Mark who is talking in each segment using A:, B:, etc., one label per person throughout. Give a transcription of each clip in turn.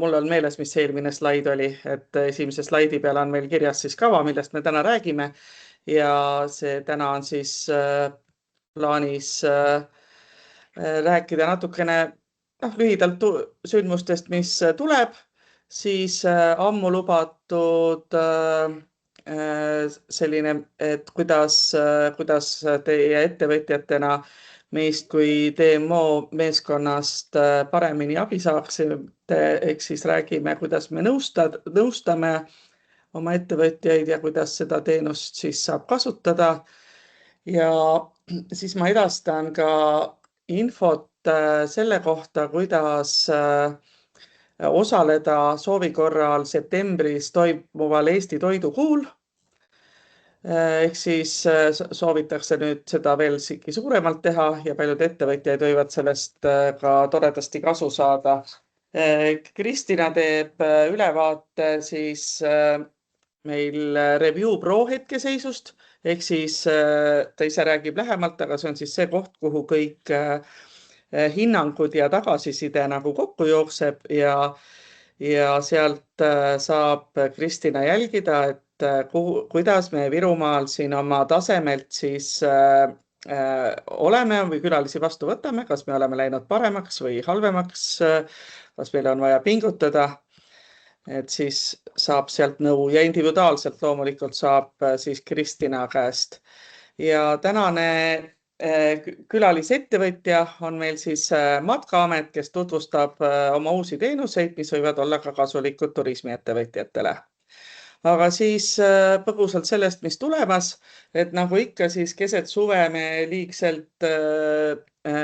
A: mul on meeles, mis eelmine slaid oli, et esimese slaidi peal on meil kirjas siis kava, millest me täna räägime ja see täna on siis plaanis rääkida natukene lühidalt sündmustest, mis tuleb, siis ammu lubatud selline, et kuidas teie ettevõtjatena meist kui DMO meeskonnast paremini abi saaksite, ehk siis räägime, kuidas me nõustame oma ettevõtjaid ja kuidas seda teenust siis saab kasutada. Ja siis ma edastan ka infot selle kohta, kuidas osaleda soovi korral septembris toimuval Eesti toidukuul. Ehk siis soovitakse nüüd seda veel sikki suuremalt teha ja paljud ettevõtjaid võivad sellest ka toredasti kasu saada. Kristina teeb ülevaate siis meil Review Pro hetkeseisust, ehk siis ta ise räägib lähemalt, aga see on siis see koht, kuhu kõik hinnangud ja tagasiside nagu kokku jookseb ja sealt saab Kristina jälgida, et kuidas me Virumaal siin oma tasemelt siis oleme või külalisi vastu võtame, kas me oleme läinud paremaks või halvemaks, kas meil on vaja pingutada, et siis saab sealt nõu ja individuaalselt loomulikult saab siis Kristina käest. Ja tänane külalisettevõtja on meil siis Matkaamet, kes tutvustab oma uusi teenuseid, mis võivad olla ka kasulikud turismiettevõtjatele. Aga siis põgusalt sellest, mis tulemas, et nagu ikka siis keset suve me liigselt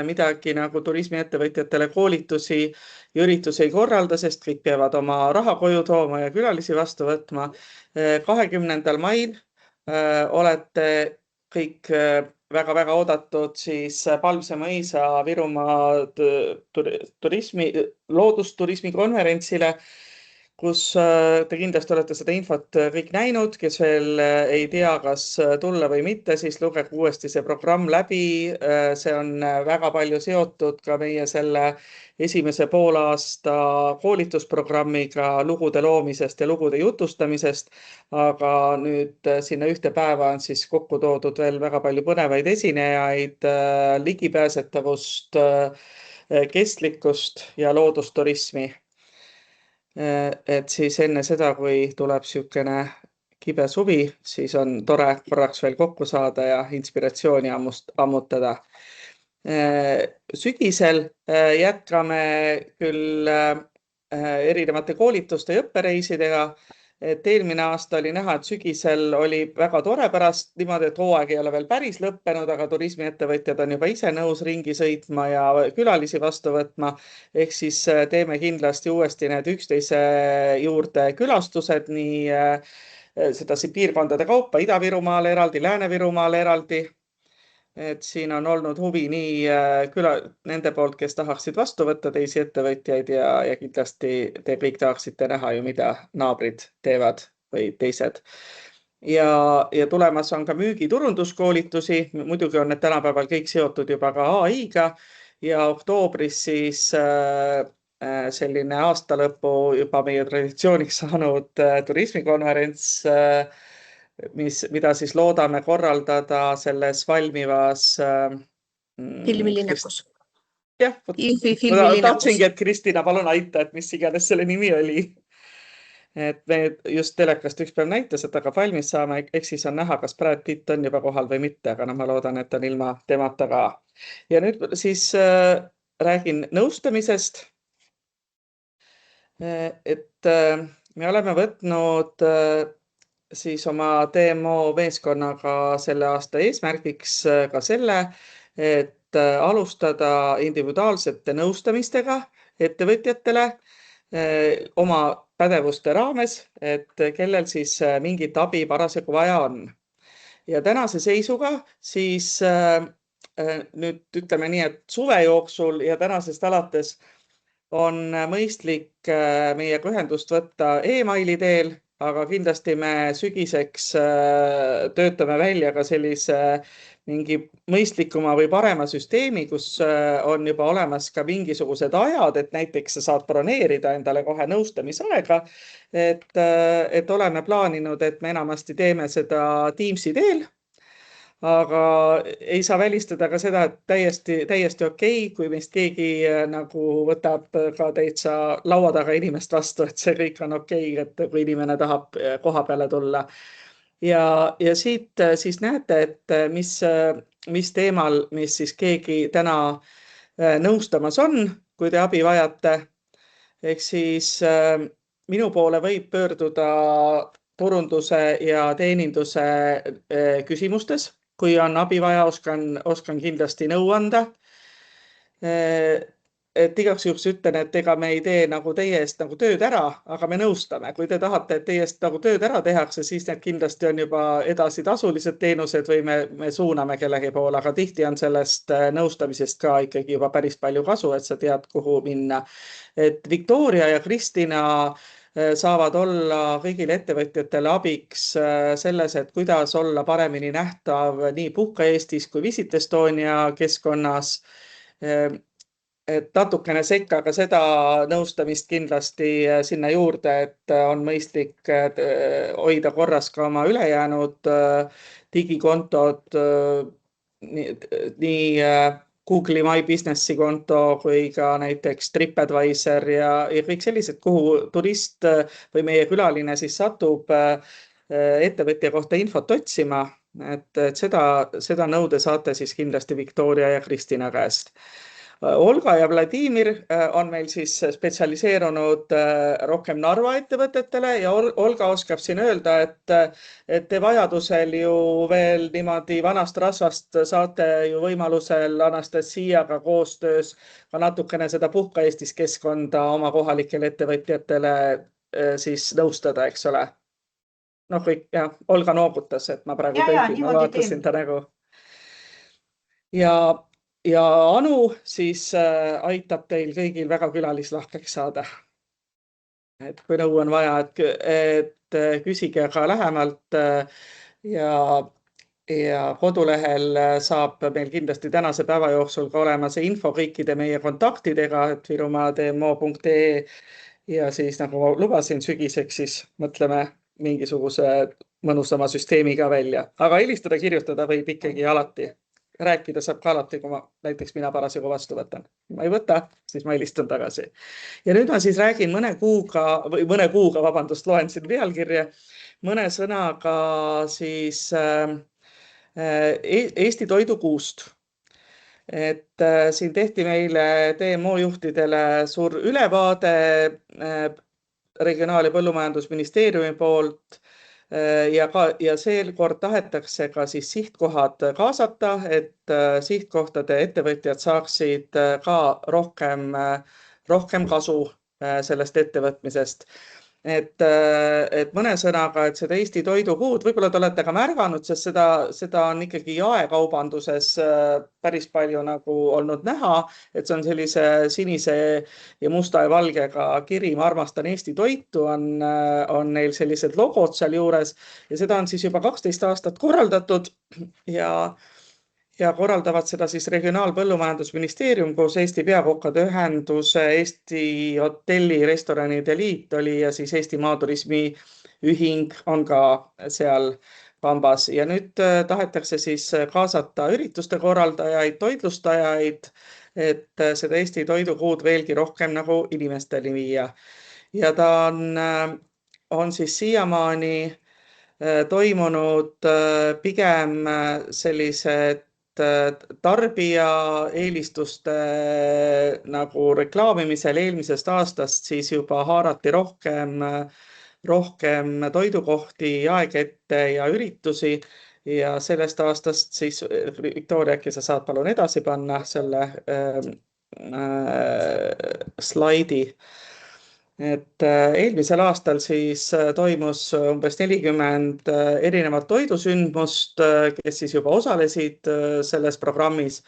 A: midagi nagu turismiettevõtjatele koolitusi ja üritusi ei korralda, sest kõik peavad oma raha koju tooma ja külalisi vastu võtma. 20. mail olete kõik väga-väga oodatud siis Palmse mõisa Virumaa loodusturismi konverentsile, kus te kindlasti olete seda infot kõik näinud, kes veel ei tea, kas tulla või mitte, siis lugege uuesti see programm läbi. See on väga palju seotud ka meie selle esimese poolaasta koolitusprogrammiga lugude loomisest ja lugude jutustamisest, aga nüüd sinna ühte päeva on siis kokku toodud veel väga palju põnevaid esinejaid, ligipääsetavust, kestlikkust ja loodusturismi. Et siis enne seda, kui tuleb niisugune kibe suvi, siis on tore korraks veel kokku saada ja inspiratsiooni ammutada. Sügisel jätkame küll erinevate koolituste ja õppereisidega. Et eelmine aasta oli näha, et sügisel oli väga tore pärast niimoodi, et hooaeg ei ole veel päris lõppenud, aga turismiettevõtjad on juba ise nõus ringi sõitma ja külalisi vastu võtma. Ehk siis teeme kindlasti uuesti need üksteise juurde külastused, nii seda piirkondade kaupa, Ida-Virumaale eraldi, Lääne-Virumaale eraldi. Et siin on olnud huvi nii nende poolt, kes tahaksid vastu võtta teisi ettevõtjaid ja kindlasti te kõik tahaksite näha ju, mida naabrid teevad või teised. Ja tulemas on ka müügiturunduskoolitusi. Muidugi on need tänapäeval kõik seotud juba ka AI-ga ja oktoobris siis selline aastalõpu juba meie traditsiooniks saanud turismikonverents, mida siis loodame korraldada selles valmivas
B: filmilinnakus.
A: Jah, tahtsingi, et Kristina, palun aita, et mis iganes selle nimi oli. Et me just telekast üks päev näitasid, aga valmis saame, eks siis on näha, kas Brad Pitt on juba kohal või mitte, aga ma loodan, et on ilma temata ka. Ja nüüd siis räägin nõustamisest. Et me oleme võtnud siis oma DMO meeskonnaga selle aasta eesmärgiks ka selle, et alustada individuaalsete nõustamistega ettevõtjatele oma pädevuste raames, et kellel siis mingit abi parasjagu vaja on. Ja tänase seisuga siis nüüd ütleme nii, et suve jooksul ja tänasest alates on mõistlik meiega ühendust võtta e-maili teel aga kindlasti me sügiseks töötame välja ka sellise mingi mõistlikuma või parema süsteemi, kus on juba olemas ka mingisugused ajad, et näiteks sa saad broneerida endale kohe nõustamisaega. Et oleme plaaninud, et me enamasti teeme seda Teamsi teel. Aga ei saa välistada ka seda, et täiesti okei, kui meist keegi nagu võtab ka täitsa laua taga inimest vastu, et see kõik on okei, et kui inimene tahab koha peale tulla. Ja siit siis näete, et mis teemal, mis siis keegi täna nõustamas on, kui te abi vajate. Ehk siis minu poole võib pöörduda turunduse ja teeninduse küsimustes. Kui on abi vaja, oskan kindlasti nõu anda. Et igaks juhuks ütlen, et ega me ei tee nagu teie eest nagu tööd ära, aga me nõustame. Kui te tahate, et teie eest nagu tööd ära tehakse, siis need kindlasti on juba edasi tasulised teenused või me suuname kellegi poole, aga tihti on sellest nõustamisest ka ikkagi juba päris palju kasu, et sa tead, kuhu minna. Et Viktoria ja Kristina saavad olla kõigile ettevõtjatele abiks selles, et kuidas olla paremini nähtav nii Puhka Eestis kui Visit Estonia keskkonnas. Et natukene sekka ka seda nõustamist kindlasti sinna juurde, et on mõistlik hoida korras ka oma ülejäänud digikontod, nii Google'i My Businessi konto kui ka näiteks TripAdvisor ja kõik sellised, kuhu turist või meie külaline siis satub ettevõtja kohta infot otsima. Et seda nõude saate siis kindlasti Viktoria ja Kristina käest. Olga ja Vladimir on meil siis spetsialiseerunud rohkem Narva ettevõtetele ja Olga oskab siin öelda, et te vajadusel ju veel niimoodi vanast rasvast saate ju võimalusel Anastasiaga koostöös ka natukene seda Puhka Eestis keskkonda oma kohalikele ettevõtjatele siis nõustada, eks ole. Noh, kõik, jah, Olga noogutas, et ma praegu tõlgin, ma vaatasin ta nägu. Ja Anu siis aitab teil kõigil väga külalislahkeks saada. Et kui nõu on vaja, et küsige ka lähemalt ja kodulehel saab meil kindlasti tänase päeva jooksul ka olema see info kõikide meie kontaktidega, et virumaadmo.ee ja siis nagu lubasin sügiseks, siis mõtleme mingisuguse mõnusama süsteemiga välja. Aga helistada, kirjutada võib ikkagi alati. Rääkida saab ka alati, kui näiteks mina parasjagu vastu võtan. Ma ei võta, siis ma helistan tagasi. Ja nüüd ma siis räägin mõne kuuga, vabandust, loen siin pealkirja, mõne sõnaga siis Eesti toidukuust. Et siin tehti meile TMO juhtidele suur ülevaade Regionaal- ja Põllumajandusministeeriumi poolt. Ja seekord tahetakse ka siis sihtkohad kaasata, et sihtkohtade ettevõtjad saaksid ka rohkem kasu sellest ettevõtmisest. Et mõne sõnaga, et seda Eesti toidukuud, võib-olla te olete ka märganud, sest seda on ikkagi jaekaubanduses päris palju nagu olnud näha, et see on sellise sinise ja musta ja valgega kiri, ma armastan Eesti toitu, on neil sellised logod seal juures ja seda on siis juba 12 aastat korraldatud ja korraldavad seda siis Regionaal-Põllumajandusministeerium koos Eesti Peakokkade Ühenduse, Eesti Hotelli Restoranide Liit oli ja siis Eesti Maaturismi Ühing on ka seal kambas. Ja nüüd tahetakse siis kaasata ürituste korraldajaid, toitlustajaid, et seda Eesti toidukuud veelgi rohkem nagu inimesteni viia. Ja ta on siis siiamaani toimunud pigem sellised tarbija eelistuste nagu reklaamimisel eelmisest aastast siis juba haarati rohkem toidukohti, jaekette ja üritusi ja sellest aastast siis Viktoria, äkki sa saad palun edasi panna selle slaidi. Et eelmisel aastal siis toimus umbes 40 erinevat toidusündmust, kes siis juba osalesid selles programmis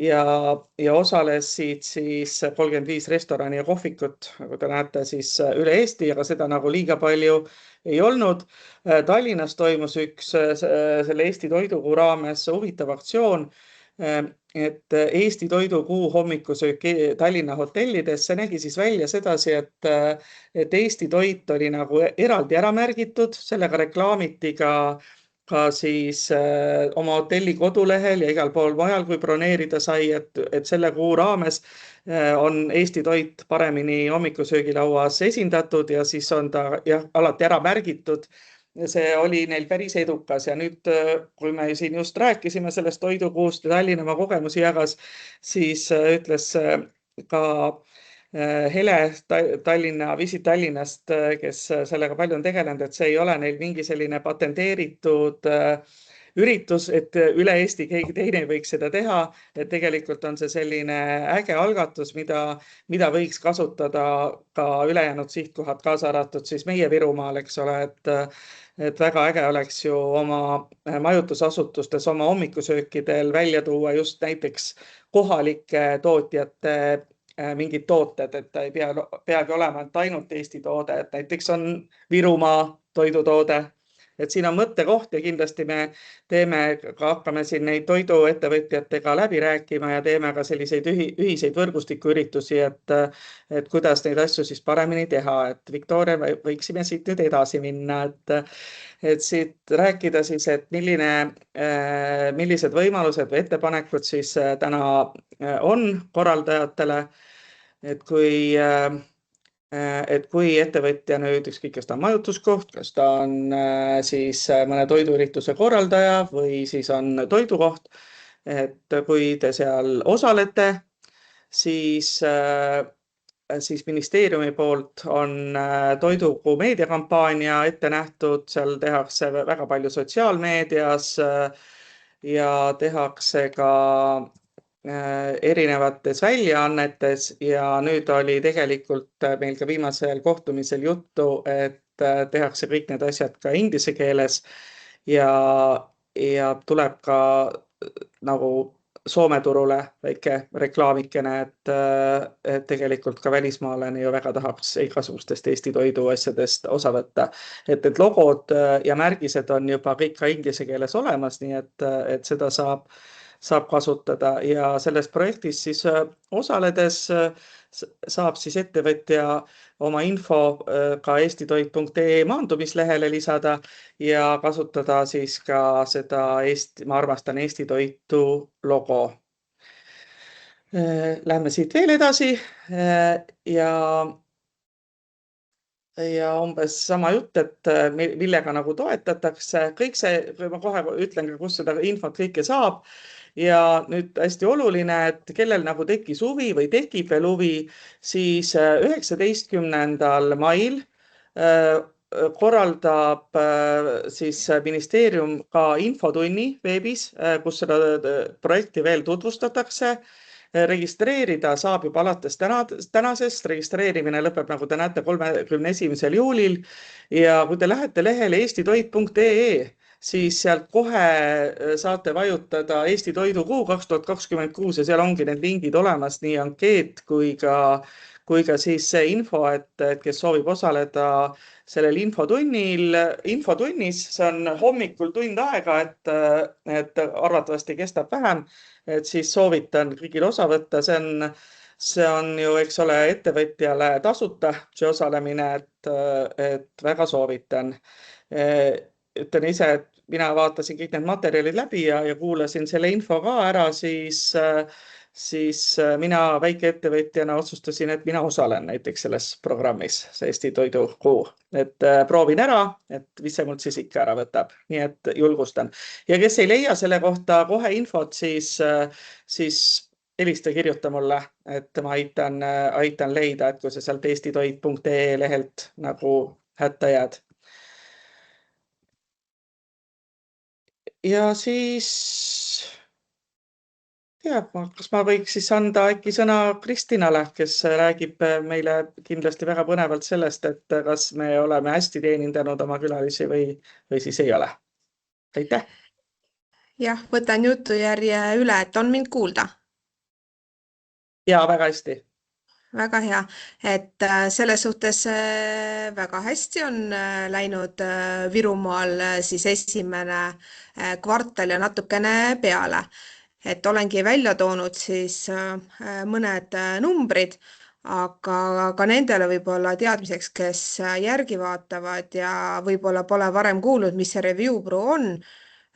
A: ja osalesid siis 35 restorani ja kohvikut, nagu te näete, siis üle Eesti, aga seda nagu liiga palju ei olnud. Tallinnas toimus üks selle Eesti toidukuu raames huvitav aktsioon, et Eesti toidukuu hommikusöök Tallinna hotellides. See nägi siis välja sedasi, et Eesti toit oli nagu eraldi ära märgitud, sellega reklaamiti ka siis oma hotelli kodulehel ja igal pool mujal, kui broneerida sai, et selle kuu raames on Eesti toit paremini hommikusöögilauas esindatud ja siis on ta jah, alati ära märgitud. See oli neil päris edukas ja nüüd, kui me siin just rääkisime sellest toidukuust ja Tallinna oma kogemusi jagas, siis ütles ka Hele Tallinna, Visit Tallinnast, kes sellega palju on tegelenud, et see ei ole neil mingi selline patenteeritud üritus, et üle Eesti keegi teine võiks seda teha, et tegelikult on see selline äge algatus, mida võiks kasutada ka ülejäänud sihtkohad, kaasa arvatud siis meie Virumaal, eks ole, et väga äge oleks ju oma majutusasutustes, oma hommikusöökidel välja tuua just näiteks kohalike tootjate mingid tooted, et ta ei peagi olema ainult Eesti toode, et näiteks on Virumaa toidutoode. Et siin on mõttekoht ja kindlasti me hakkame siin neid toiduettevõtjatega läbi rääkima ja teeme ka selliseid ühiseid võrgustikuüritusi, et kuidas neid asju siis paremini teha. Et Viktoria, võiksime siit nüüd edasi minna, et siit rääkida siis, et millised võimalused või ettepanekud siis täna on korraldajatele, et kui ettevõtja nüüd ükskõik, kas ta on majutuskoht, kas ta on siis mõne toiduürituse korraldaja või siis on toidukoht, et kui te seal osalete, siis ministeeriumi poolt on toidukuu meediakampaania ette nähtud, seal tehakse väga palju sotsiaalmeedias ja tehakse ka erinevates väljaannetes ja nüüd oli tegelikult meil ka viimasel kohtumisel juttu, et tehakse kõik need asjad ka inglise keeles ja tuleb ka nagu Soome turule väike reklaamikene, et tegelikult ka välismaalane ju väga tahaks igasugustest Eesti toiduasjadest osa võtta. Et logod ja märgised on juba kõik ka inglise keeles olemas, nii et seda saab kasutada ja selles projektis siis osaledes saab siis ettevõtja oma info ka eestitoit.ee maandumislehele lisada ja kasutada siis ka seda Ma armastan Eesti toitu logo. Lähme siit veel edasi ja umbes sama jutt, et millega nagu toetatakse. Kõik see, ma kohe ütlen, kus seda infot kõike saab. Ja nüüd hästi oluline, et kellel nagu tekkis huvi või tekib veel huvi, siis 19. mail korraldab siis ministeerium ka infotunni veebis, kus seda projekti veel tutvustatakse. Registreerida saab juba alates tänasest. Registreerimine lõpeb, nagu te näete, 31. juulil ja kui te lähete lehele eestitoit.ee, siis sealt kohe saate vajutada Eesti toidukuu 2026 ja seal ongi need lingid olemas, nii ankeet kui ka siis see info, et kes soovib osaleda sellel infotunnis, see on hommikul tund aega, et arvatavasti kestab vähem, et siis soovitan kõigil osa võtta. See on ju, eks ole, ettevõtjale tasuta see osalemine, et väga soovitan. Ütlen ise, et mina vaatasin kõik need materjalid läbi ja kuulasin selle info ka ära, siis mina väikeettevõtjana otsustasin, et mina osalen näiteks selles programmis, see Eesti toidukuu, et proovin ära, et mis see mul siis ikka ära võtab, nii et julgustan. Ja kes ei leia selle kohta kohe infot, siis helista, kirjuta mulle, et ma aitan leida, et kui sa sealt eestitoit.ee lehelt nagu hätta jääd. Ja siis kas ma võiks siis anda äkki sõna Kristinale, kes räägib meile kindlasti väga põnevalt sellest, et kas me oleme hästi teenindanud oma külalisi või siis ei ole. Aitäh!
B: Jah, võtan jutujärje üle, et on mind kuulda.
A: ja väga hästi.
B: Väga hea, et selles suhtes väga hästi on läinud Virumaal siis esimene kvartal ja natukene peale. Et olengi välja toonud siis mõned numbrid, aga ka nendele võib-olla teadmiseks, kes järgi vaatavad ja võib-olla pole varem kuulnud, mis see Review Pro on.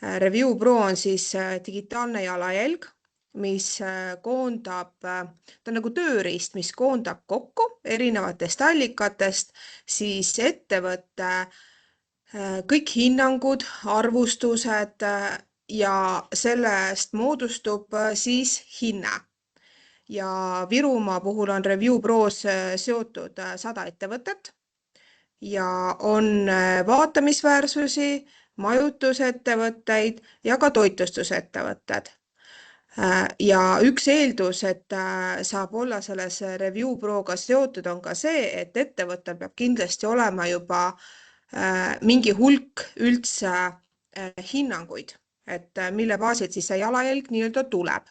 B: Review Pro on siis digitaalne jalajälg, mis koondab, ta on nagu tööriist, mis koondab kokku erinevatest allikatest siis ettevõtte kõik hinnangud, arvustused ja sellest moodustub siis hinne. Ja Virumaa puhul on Review Pros seotud 100 ettevõtet ja on vaatamisväärsusi, majutusettevõtteid ja ka toitlustusettevõtted. Ja üks eeldus, et saab olla selles Review Proga seotud, on ka see, et ettevõttel peab kindlasti olema juba mingi hulk üldse hinnanguid, et mille baasil siis see jalajälg nii-öelda tuleb.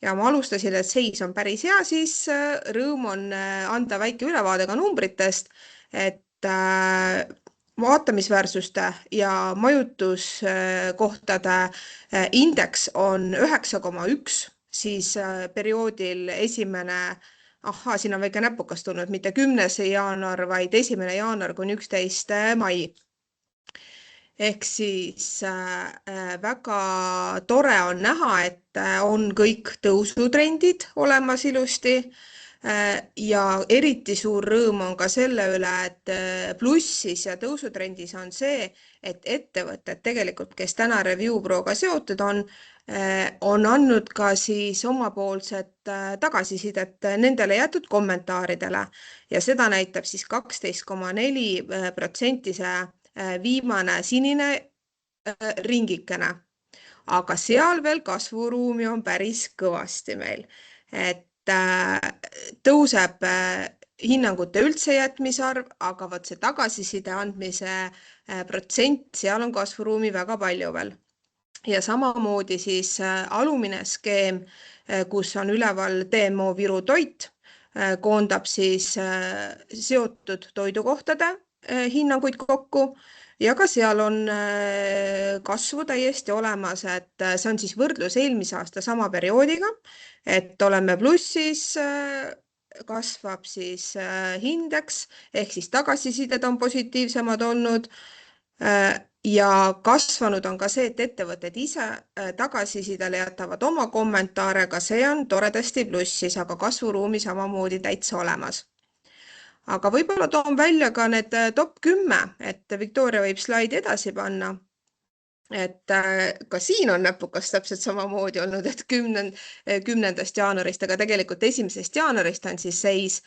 B: Ja ma alustasin, et seis on päris hea, siis rõõm on anda väike ülevaade ka numbritest, et vaatamisväärsuste ja majutuskohtade indeks on 9,1, siis perioodil siin on väike näpukas tulnud, mitte 10. jaanuar, vaid 1. jaanuar kuni 11. mai. Ehk siis väga tore on näha, et on kõik tõusutrendid olemas ilusti ja eriti suur rõõm on ka selle üle, et plussis ja tõusutrendis on see, et ettevõtted tegelikult, kes täna Review Proga seotud on andnud ka siis omapoolset tagasisidet nendele jäetud kommentaaridele ja seda näitab siis 12,4% see viimane sinine ringikene, aga seal veel kasvuruumi on päris kõvasti meil, et tõuseb hinnangute üldse jätmise arv, aga võt see tagasiside andmise protsent, seal on kasvuruumi väga palju veel. Ja samamoodi siis alumine skeem, kus on üleval DMO Viru toit, koondab siis seotud toidukohtade hinnanguid kokku ja ka seal on kasvu täiesti olemas, et see on siis võrdlus eelmise aasta sama perioodiga, et oleme plussis, kasvab siis hindeks ehk siis tagasisided on positiivsemad olnud ja kasvanud on ka see, et ettevõtted ise tagasisidele jätavad oma kommentaare, ka see on toredasti plussis, aga kasvuruumi samamoodi täitsa olemas. Aga võib-olla toon välja ka need top 10, et Victoria võib slaidi edasi panna. Et ka siin on näpukas täpselt samamoodi olnud, et 10. jaanuarist, aga tegelikult 1. jaanuarist on siis seis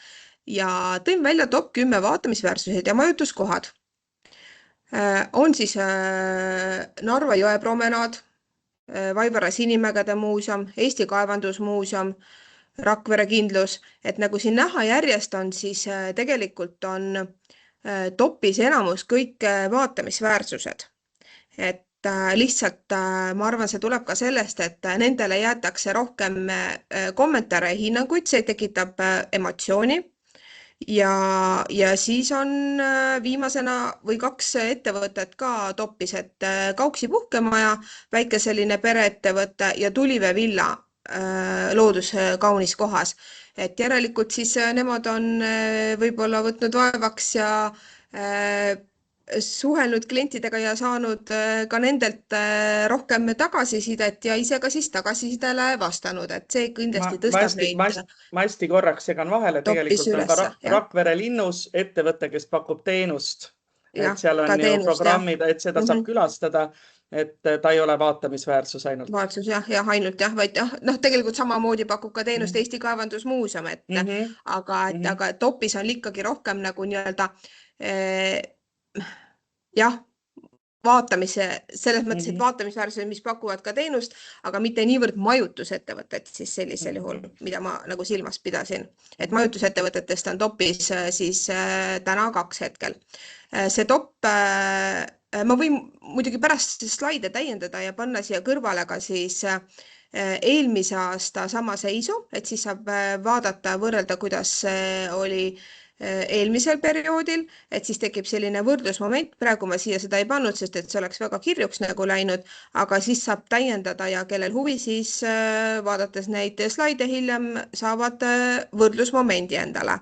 B: ja tõin välja top 10 vaatamisväärsused ja majutuskohad. On siis Narva jõepromenaad, Vaivara Sinimägede muuseum, Eesti Kaevandusmuuseum, Rakvere kindlus, et nagu siin näha järjest on, siis tegelikult on topis enamus kõik vaatamisväärsused. Et lihtsalt ma arvan, see tuleb ka sellest, et nendele jäetakse rohkem kommentaare ja hinnanguid, see tekitab emotsiooni. Ja siis on viimasena või 2 ettevõtet ka topis, et Kauksi puhkemaja, väike selline pereettevõte ja Tulivee villa loodus kaunis kohas. Et järelikult siis nemad on võib-olla võtnud vaevaks ja suhelnud klientidega ja saanud ka nendelt rohkem tagasisidet ja ise ka siis tagasisidele vastanud, et see kindlasti tõstab neid
A: ma hästi korraks segan vahele,
B: topis
A: tegelikult on ka
B: ülesse.
A: Rakvere linnus ettevõte, kes pakub teenust,
B: Ja,
A: et seal on
B: ka
A: ju
B: teenust,
A: programmid, et seda saab külastada, et ta ei ole vaatamisväärsus ainult.
B: Vaatsus jah, ainult jah, vaid tegelikult samamoodi pakub ka teenust Eesti Kaevandusmuuseum, aga topis on ikkagi rohkem nagu nii-öelda jah, vaatamise, selles mõttes, et vaatamisväärsused, mis pakuvad ka teenust, aga mitte niivõrd majutusettevõtted siis sellisel juhul, mida ma nagu silmas pidasin. Et majutusettevõtetest on topis siis täna 2 hetkel. See top, ma võin muidugi pärast slaide täiendada ja panna siia kõrvale ka siis eelmise aasta sama seisu, et siis saab vaadata, võrrelda, kuidas see oli eelmisel perioodil, et siis tekib selline võrdlusmoment. Praegu ma siia seda ei pannud, sest et see oleks väga kirjuks nagu läinud, aga siis saab täiendada ja kellel huvi, siis vaadates neid slaide hiljem saavad võrdlusmomendi endale.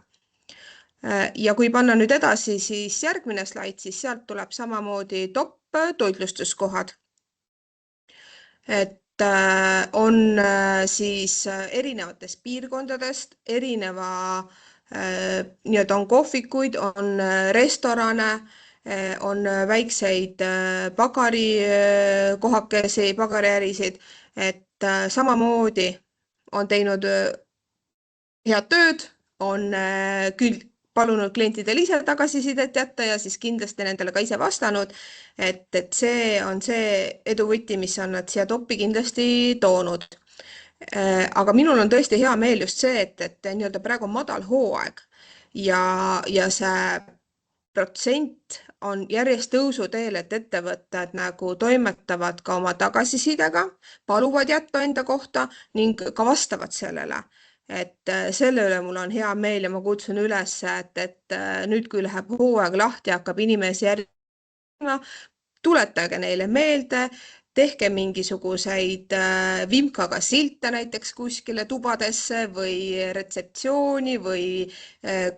B: Ja kui panna nüüd edasi, siis järgmine slaid, siis sealt tuleb samamoodi top toitlustuskohad. Et on siis erinevatest piirkondadest, nii-öelda on kohvikuid, on restorane, on väikseid pagarikohakesi, pagariärisid, et samamoodi on teinud head tööd, on küll palunud klientidel ise tagasisidet jätta ja siis kindlasti nendele ka ise vastanud, et see on see eduvõti, mis on nad siia toppi kindlasti toonud. Aga minul on tõesti hea meel just see, et nii-öelda praegu on madal hooaeg ja see protsent on järjest tõusuteel, et ettevõtted nagu toimetavad ka oma tagasisidega, paluvad jätta enda kohta ning ka vastavad sellele. Et selle üle mul on hea meel ja ma kutsun üles, et nüüd, kui läheb hooaeg lahti, hakkab inimesi järgima, tuletage neile meelde, tehke mingisuguseid vimkaga silte näiteks kuskile tubadesse või retseptsiooni või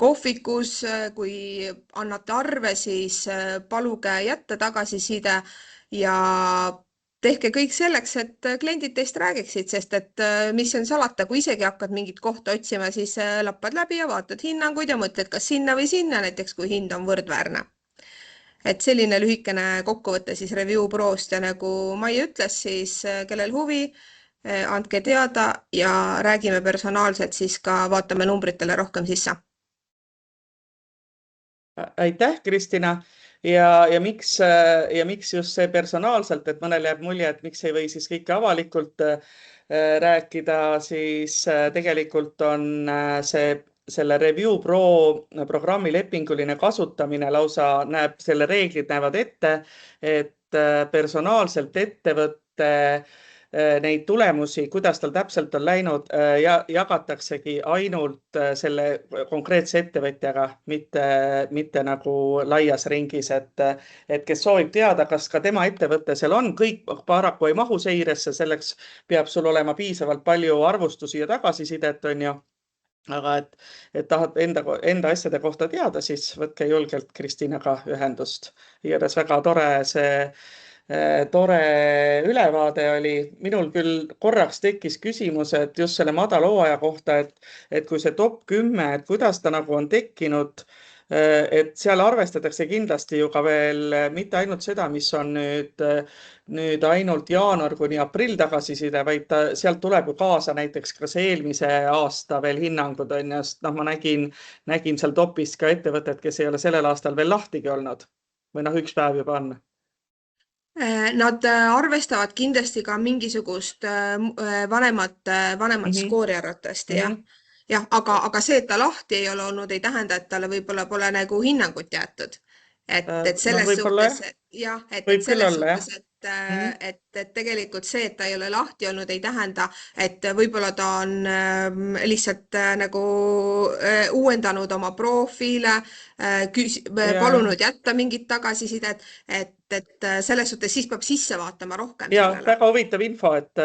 B: kohvikus, kui annate arve, siis paluge jätta tagasiside ja tehke kõik selleks, et kliendid teist räägiksid, sest et mis on salata, kui isegi hakkad mingit kohta otsima, siis lappad läbi ja vaatad hinnanguid ja mõtled, kas sinna või sinna, näiteks kui hind on võrdväärne. Et selline lühikene kokkuvõte siis Review Prost ja nagu Mai ütles, siis kellel huvi, andke teada ja räägime personaalselt, siis ka vaatame numbritele rohkem sisse.
A: Aitäh, Kristina. Ja miks just see personaalselt, et mõnel jääb mulje, et miks ei või siis kõike avalikult rääkida, siis tegelikult on selle Review Pro programmi lepinguline kasutamine lausa selle reeglid näevad ette, et personaalselt ettevõtte neid tulemusi, kuidas tal täpselt on läinud, jagataksegi ainult selle konkreetse ettevõtjaga, mitte nagu laias ringis, et kes soovib teada, kas ka tema ettevõte seal on, kõik paraku ei mahu seiresse, selleks peab sul olema piisavalt palju arvustusi ja tagasisidet, on ju. Aga et tahad enda asjade kohta teada, siis võtke julgelt Kristinaga ühendust. Igatahes väga tore ülevaade oli. Minul küll korraks tekkis küsimus, et just selle madala hooaja kohta, et kui see top 10, et kuidas ta nagu on tekkinud, et seal arvestatakse kindlasti ju ka veel mitte ainult seda, mis on nüüd ainult jaanuar kuni aprill tagasiside, vaid sealt tuleb ju kaasa näiteks ka see eelmise aasta veel hinnangud on ja ma nägin seal topis ka ettevõtted, kes ei ole sellel aastal veel lahtigi olnud või üks päev juba on.
B: Nad arvestavad kindlasti ka mingisugust vanemat skoori arvatavasti, jah, aga see, et ta lahti ei ole olnud, ei tähenda, et talle võib-olla pole nagu hinnangut jäetud. Et selles suhtes, jah, et selles suhtes, et tegelikult see, et ta ei ole lahti olnud, ei tähenda, et võib-olla ta on lihtsalt nagu uuendanud oma profiile, palunud jätta mingit tagasisidet, et selles suhtes siis peab sisse vaatama rohkem.
A: Ja, väga huvitav info, et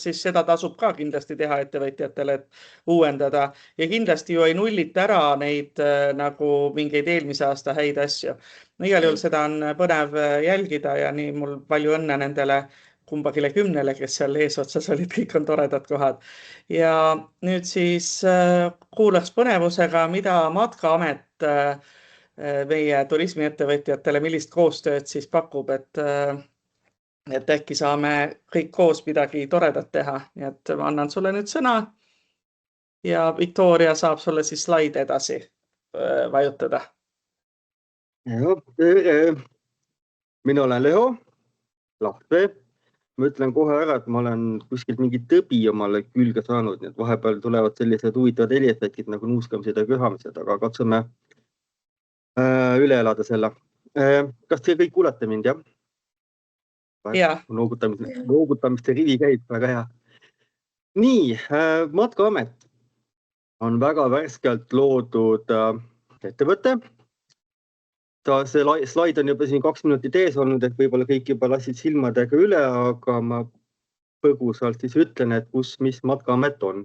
A: siis seda tasub ka kindlasti teha ettevõtjatele, et uuendada ja kindlasti ju ei nullita ära neid nagu mingeid eelmise aasta häid asju. No igal juhul seda on põnev jälgida ja nii mul palju õnne nendele kumbagile 10, kes seal eesotsas olid, kõik on toredad kohad. Ja nüüd siis kuulaks põnevusega, mida Matkaamet meie turismiettevõtjatele, millist koostööd siis pakub, et äkki saame kõik koos midagi toredat teha. Nii et ma annan sulle nüüd sõna ja Victoria saab sulle siis slaide edasi vajutada.
C: Tere! Mina olen Leo Lahtvee. Ma ütlen kohe ära, et ma olen kuskilt mingi tõbi omale külge saanud, nii et vahepeal tulevad sellised huvitavad heliefektid nagu nuuskamised ja köhamised, aga katsume üle elada selle. Kas te kõik kuulete mind, jah?
A: Ja.
C: Noogutamiste rivi käib, väga hea. Nii, Matkaamet on väga värskelt loodud ettevõte. See slaid on juba siin 2 minutit ees olnud, et võib-olla kõik juba lasid silmadega üle, aga ma põgusalt siis ütlen, et mis Matkaamet on.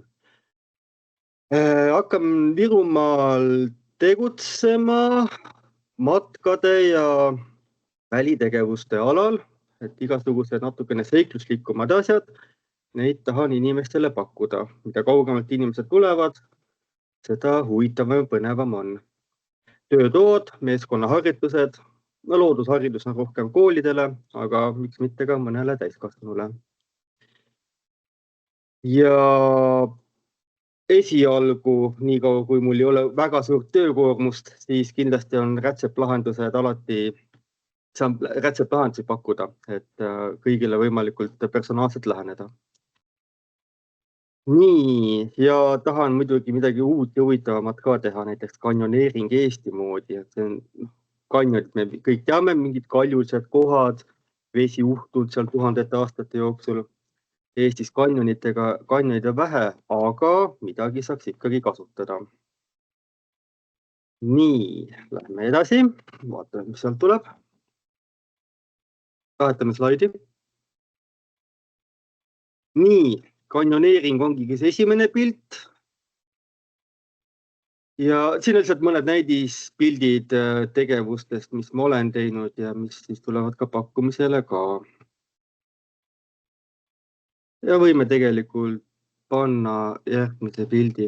C: Hakkame Virumaal tegutsema matkade ja välitegevuste alal, et igasugused natukene seikluslikumad asjad, neid tahan inimestele pakkuda. Mida kaugemalt inimesed tulevad, seda huvitavam ja põnevam on. Töötood, meeskonnaharjutused, loodusharidus on rohkem koolidele, aga miks mitte ka mõnele täiskasvanule. Ja esialgu, nii kaua kui mul ei ole väga suurt töökoormust, siis kindlasti on rätseplahendused alati, saan rätseplahendusi pakkuda, et kõigile võimalikult personaalselt läheneda. Nii, ja tahan muidugi midagi uut ja huvitavamat ka teha, näiteks kanjoneering Eesti moodi. See on kanjonid, me kõik teame, mingid kaljused kohad, vesi uhtud seal tuhandete aastate jooksul. Eestis kanjonid on vähe, aga midagi saaks ikkagi kasutada. Nii, lähme edasi, vaatame, mis sealt tuleb. Vahetame slaidi. Nii, kanjoneering ongi see esimene pilt. Ja siin on lihtsalt mõned näidispildid tegevustest, mis ma olen teinud ja mis siis tulevad ka pakkumisele ka. Ja võime tegelikult panna järgmise pildi.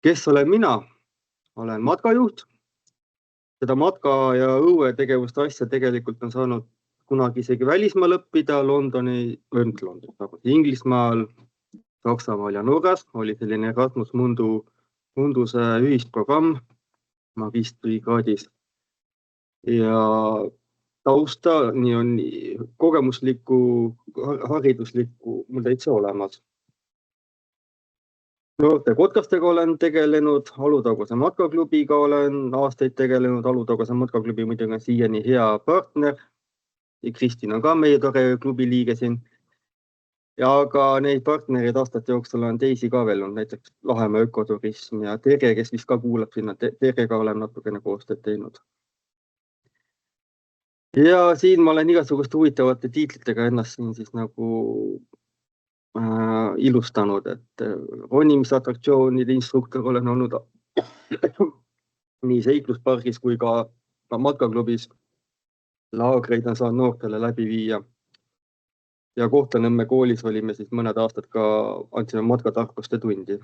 C: Kes olen mina? Olen matkajuht. Seda matka ja õuetegevuste asja tegelikult on saanud kunagi isegi välismaal õppida Inglismaal, Saksamaal ja Norras oli selline Erasmus Munduse ühisprogramm magistrikraadis. Ja tausta, nii on kogemuslikku, hariduslikku mul täitsa olemas. Noorte kotkastega olen tegelenud, Alutaguse matkaklubiga olen aastaid tegelenud, Alutaguse matkaklubi muidugi on siiani hea partner. Kristin on ka meie tore klubi liige siin. Ja aga neid partnereid aastate jooksul on teisi ka veel, näiteks Lahemaa ökoturism ja Tere, kes vist ka kuulab sinna, Terega olen natukene koostööd teinud. Ja siin ma olen igasuguste huvitavate tiitlitega ennast siin siis nagu ilustanud, et ronimisatraktsioonide instruktor olen olnud nii seikluspargis kui ka matkaklubis. Laagreid on saanud noortele läbi viia. Ja Kohtla-Nõmme koolis olime siis mõned aastad ka, andsime matkatarkuste tundi.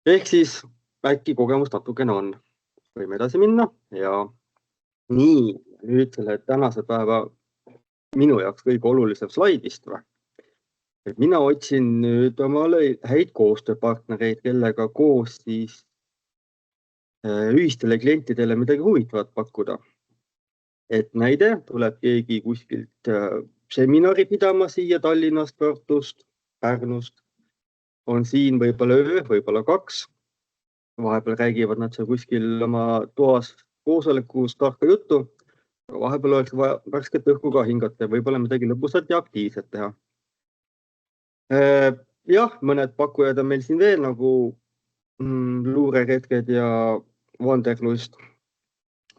C: Ehk siis äkki kogemus natukene on. Võime edasi minna ja nii, nüüd selle tänase päeva minu jaoks kõige olulisem slaidist või? Et mina otsin nüüd omale häid koostööpartnereid, kellega koos siis ühistele klientidele midagi huvitavat pakkuda. Et näide, tuleb keegi kuskilt seminari pidama siia Tallinnast, Tartust, Pärnust. On siin võib-olla öö, võib-olla 2. Vahepeal räägivad nad seal kuskil oma toas koosolekus tarka juttu. Vahepeal oleks vaja värsket õhku ka hingata ja võib-olla midagi lõbusat ja aktiivset teha. Jah, mõned pakkujad on meil siin veel nagu luureretked ja Wanderlust,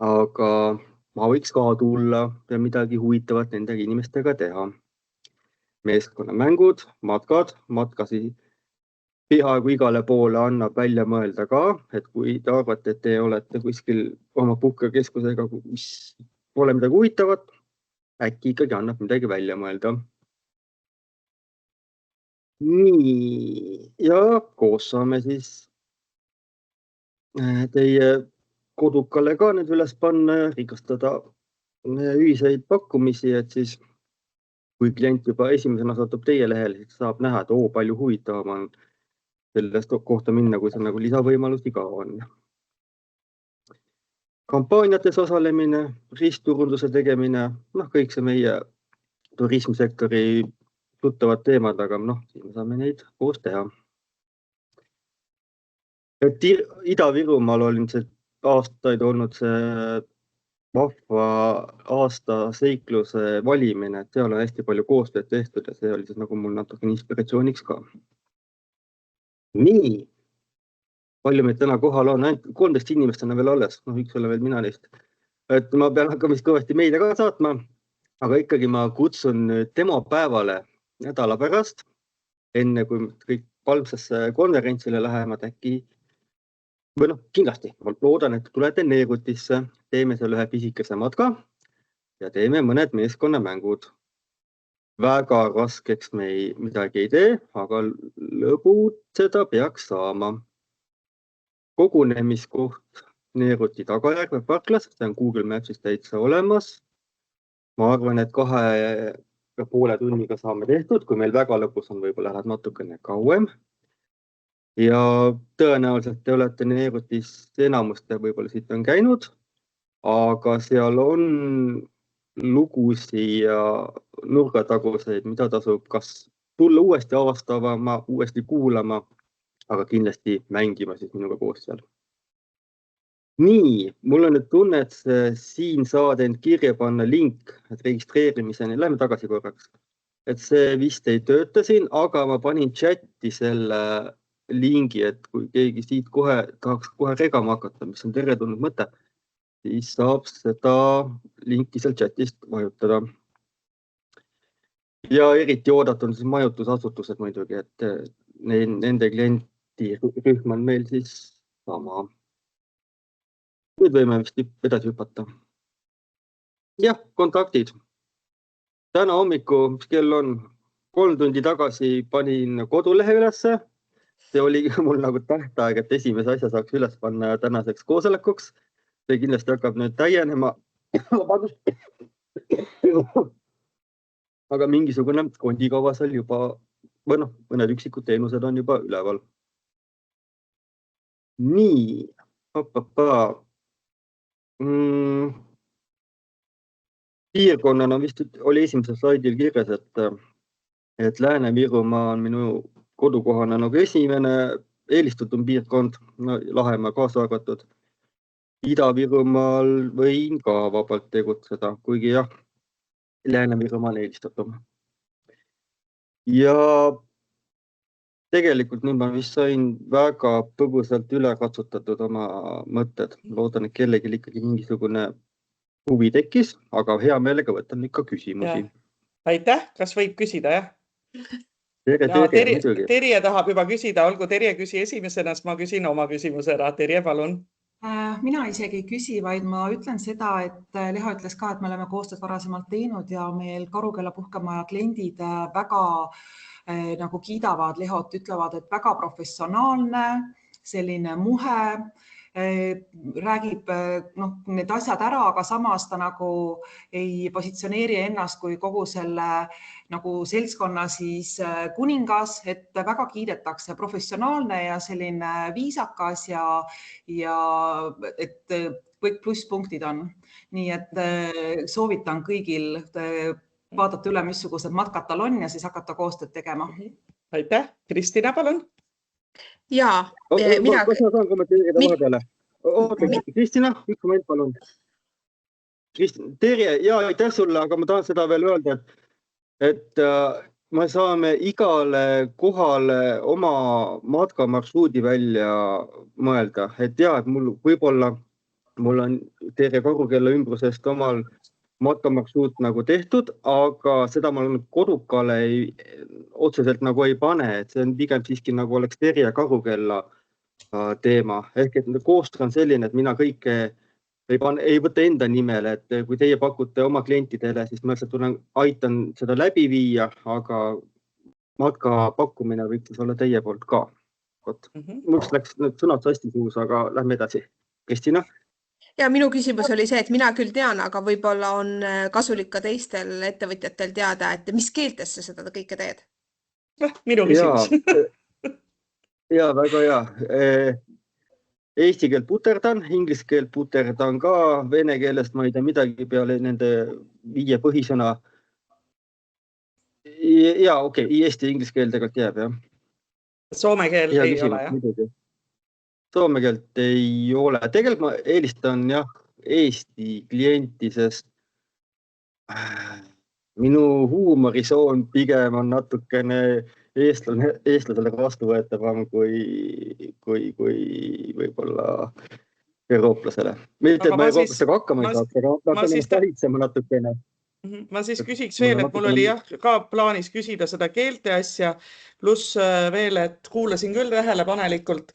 C: aga ma võiks ka tulla ja midagi huvitavat nendega inimestega teha. Meeskonnamängud, matkasi peaaegu igale poole annab välja mõelda ka, et kui te arvate, et te olete kuskil oma puhkekeskusega, mis pole midagi huvitavat, äkki ikkagi annab midagi välja mõelda. Nii, ja koos saame siis teie kodukale ka nüüd üles panna ja rikastada ühiseid pakkumisi, et siis kui klient juba esimesena satub teie lehele, siis saab näha, et palju huvitavam on sellest kohta minna, kui see nagu lisavõimalusi ka on. Kampaaniates osalemine, ristturunduse tegemine, kõik see meie turismsektori tuttavad teemad, aga siin me saame neid koos teha. Ida-Virumaal olin see aastaid olnud see vahva aasta seikluse valimine, et seal on hästi palju koostööd tehtud ja see oli siis nagu mul natukene inspiratsiooniks ka. Nii, palju meid täna kohal on, ainult 13 inimest on veel alles, üks ole veel mina neist. Et ma pean hakkama vist kõvasti meile ka saatma, aga ikkagi ma kutsun nüüd demopäevale nädala pärast, enne kui kõik Palmsasse konverentsile lähevad äkki, või kindlasti, ma loodan, et tulete Neerutisse, teeme seal ühe pisikese matka ja teeme mõned meeskonnamängud. Väga raskeks me midagi ei tee, aga lõbutseda peaks saama. Kogunemiskoht Neeruti Tagajärve parklas, see on Google Maps'is täitsa olemas. Ma arvan, et 2,5 tunniga saame tehtud, kui meil väga lõpus on, võib-olla läheb natukene kauem. Ja tõenäoliselt te olete Neerutis enamuste võib-olla siit on käinud, aga seal on lugusi ja nurgataguseid, mida tasub kas tulla uuesti avastama, uuesti kuulama, aga kindlasti mängima siis minuga koos seal. Nii, mul on nüüd tunne, et siin saad end kirja panna link, et registreerimiseni, lähme tagasi korraks. Et see vist ei tööta siin, aga ma panin chatti selle lingi, et kui keegi siit tahaks kohe regama hakata, mis on teretulnud mõte, siis saab seda linki seal chatist vajutada. Ja eriti oodatun siis majutusasutused muidugi, et nende klientirühm on meil siis sama. Nüüd võime vist edasi hüpata. Jah, kontaktid. Täna hommiku, mis kell on, 3 tundi tagasi panin kodulehe ülesse. See oli mul nagu tähtaeg, et esimese asja saaks üles panna tänaseks koosolekuks. See kindlasti hakkab nüüd täienema. Aga mingisugune kondikava seal juba, või mõned üksikud teenused on juba üleval. Nii, piirkonnana vist oli esimesel slaidil kirjas, et Lääne-Virumaa on minu kodukohana nagu esimene eelistatum piirkond, Lahemaa kaasa arvatud. Ida-Virumaal võin ka vabalt tegutseda, kuigi jah, Lääne-Virumaal eelistatum. Ja tegelikult nüüd ma vist sain väga põgusalt üle katsutatud oma mõtted. Loodan, et kellelgi ikkagi mingisugune huvi tekkis, aga hea meelega võtan ikka küsimusi.
A: Aitäh, kas võib küsida, jah? Terje tahab juba küsida, olgu Terje küsi esimesena, siis ma küsin oma küsimuse ära. Terje, palun.
D: Mina isegi ei küsi, vaid ma ütlen seda, et Leho ütles ka, et me oleme koostööd varasemalt teinud ja meil Karukella puhkemaja kliendid väga nagu kiidavad Lehot, ütlevad, et väga professionaalne, selline muhe, räägib need asjad ära, aga samas ta nagu ei positsioneeri ennast kui kogu selle nagu seltskonna siis kuningas, et väga kiidetakse professionaalne ja selline viisakas ja et kõik plusspunktid on. Nii et soovitan kõigil vaadata üle, missugused matkad tal on ja siis hakata koostööd tegema.
A: Aitäh. Kristina, palun.
B: Jaa.
C: Kas ma saan kommenteerida vahepeale? Kristina, üks moment, palun. Terje, aitäh sulle, aga ma tahan seda veel öelda, et me saame igale kohale oma matkamarsruudi välja mõelda. Et et võib-olla mul on Terje Karukella ümbrusest omal matkamarsruut nagu tehtud, aga seda ma kodukale otseselt nagu ei pane, et see on pigem siiski nagu oleks Terje Karukella teema. Ehk et koostöö on selline, et mina kõike ei võta enda nimele, et kui teie pakute oma klientidele, siis ma aitan seda läbi viia, aga matka pakkumine võiks olla teie poolt ka. Mul läks need sõnad sasti suus, aga lähme edasi. Kristina?
B: Ja minu küsimus oli see, et mina küll tean, aga võib-olla on kasulik ka teistel ettevõtjatel teada, et mis keeltes sa seda kõike teed?
A: Minu küsimus.
C: Ja, väga hea. Eesti keelt puterdan, inglise keelt puterdan ka, vene keelest ma ei tea midagi peale nende 5 põhisõna. Ja, okei, eesti ja inglise keel tegelikult jääb, jah.
A: Soome keel ei ole, jah?
C: Soome keelt ei ole. Tegelikult ma eelistan jah Eesti klienti, sest minu huumorisoon pigem on natukene eestlasele vastuvõetavam kui võib-olla eurooplasele. Mitte, et ma eurooplastega hakkama ei saaks, aga ma pean ennast valitsema natukene.
A: Ma siis küsiks veel, et mul oli ka plaanis küsida seda keelte asja, pluss veel, et kuulasin küll tähelepanelikult,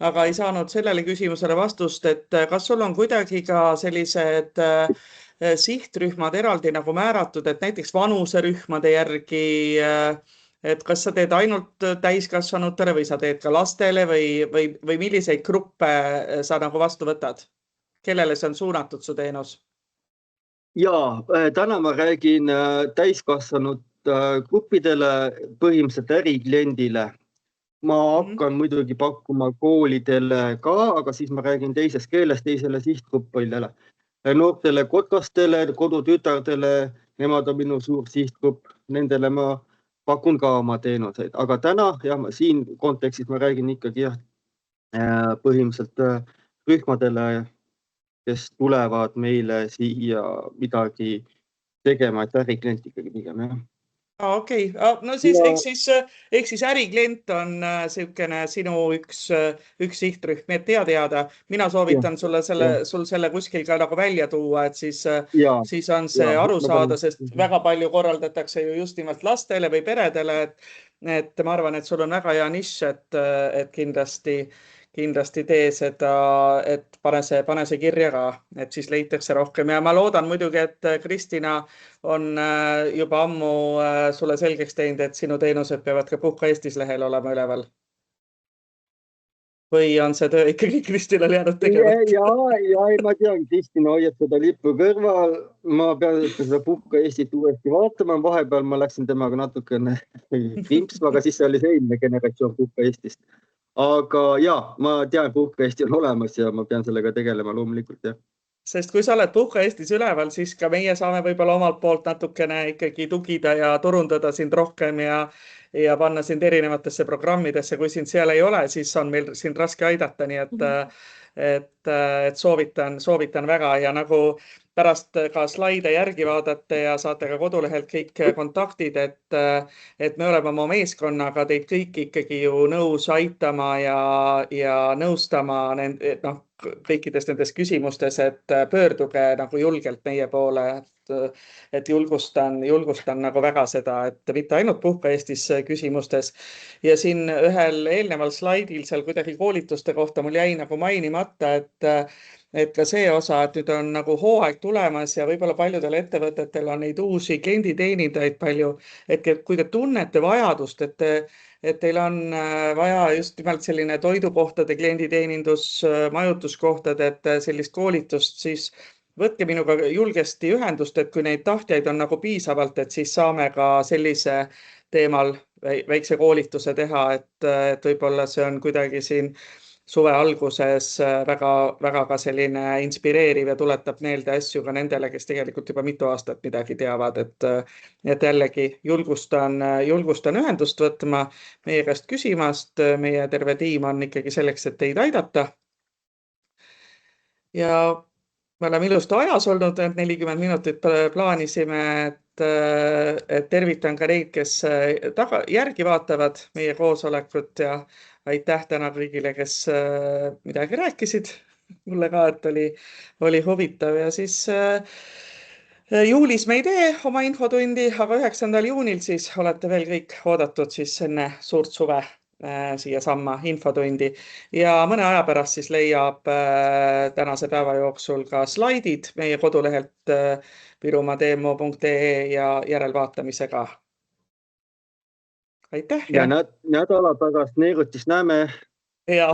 A: aga ei saanud sellele küsimusele vastust, et kas sul on kuidagi ka sellised sihtrühmad eraldi nagu määratud, et näiteks vanuserühmade järgi, et kas sa teed ainult täiskasvanutele või sa teed ka lastele või milliseid gruppe sa nagu vastu võtad? Kellele see on suunatud su teenus?
C: Jaa, täna ma räägin täiskasvanud gruppidele, põhimõtteliselt ärikliendile. Ma hakkan muidugi pakkuma koolidele ka, aga siis ma räägin teises keeles teisele sihtgruppidele. Noortele kotkastele, kodutütardele, nemad on minu suur sihtgrupp, nendele ma pakun ka oma teenuseid. Aga täna, siin kontekstis ma räägin ikkagi põhimõtteliselt rühmadele, kes tulevad meile siia midagi tegema, et äriklient ikkagi pigem, jah.
A: Okei, no siis ehk siis äriklient on selline sinu üks sihtrühm, et teada. Mina soovitan sul selle kuskil ka nagu välja tuua, et siis on see aru saada, sest väga palju korraldatakse ju just nimelt lastele või peredele, et ma arvan, et sul on väga hea nišš, et kindlasti tee seda, et pane see kirja ka, et siis leitakse rohkem. Ja ma loodan muidugi, et Kristina on juba ammu sulle selgeks teinud, et sinu teenused peavad ka Puhka Eestis lehel olema üleval. Või on see töö ikkagi Kristinal jäänud tegemata?
C: Ja, ma tean, Kristina hoiab seda lippu kõrval. Ma pean seda Puhka Eestit uuesti vaatama. Vahepeal ma läksin temaga natukene krimpsma, aga siis oli see eelmine generatsioon Puhka Eestist. Aga ma tean, Puhka Eesti on olemas ja ma pean sellega tegelema loomulikult, jah.
A: Sest kui sa oled Puhka Eestis üleval, siis ka meie saame võib-olla omalt poolt natukene ikkagi tugida ja turundada sind rohkem ja panna sind erinevatesse programmidesse. Kui sind seal ei ole, siis on meil sind raske aidata, nii et soovitan väga ja nagu pärast ka slaide järgi vaadata ja saate ka kodulehelt kõik kontaktid, et me oleme oma meeskonnaga teid kõik ikkagi ju nõus aitama ja nõustama kõikides nendes küsimustes, et pöörduge nagu julgelt meie poole, et julgustan nagu väga seda, et mitte ainult Puhka Eestis küsimustes. Ja siin ühel eelneval slaidil seal kuidagi koolituste kohta mul jäi nagu mainimata, et ka see osa, et nüüd on nagu hooaeg tulemas ja võib-olla paljudel ettevõtetel on neid uusi klienditeenindajaid palju, et kui te tunnete vajadust, et teil on vaja just nimelt selline toidukohtade klienditeenindus, majutuskohtade, et sellist koolitust, siis võtke minuga julgesti ühendust, et kui neid tahtjaid on nagu piisavalt, et siis saame ka sellise teemal väikse koolituse teha, et võib-olla see on kuidagi siin suve alguses väga ka selline inspireeriv ja tuletab meelde asju ka nendele, kes tegelikult juba mitu aastat midagi teavad, et jällegi julgustan ühendust võtma, meie käest küsimast, meie terve tiim on ikkagi selleks, et teid aidata. Ja me oleme ilusti ajas olnud, 40 minutit plaanisime, et tervitan ka neid, kes järgi vaatavad meie koosolekut ja aitäh täna kõigile, kes midagi rääkisid. Mulle ka, et oli huvitav ja siis juulis me ei tee oma infotundi, aga 9. juunil siis olete veel kõik oodatud siis enne suurt suve siia samma infotundi ja mõne aja pärast siis leiab tänase päeva jooksul ka slaidid meie kodulehelt virumaademo.ee ja järelvaatamisega. Aitäh!
C: Ja nädala pärast neerutis näeme.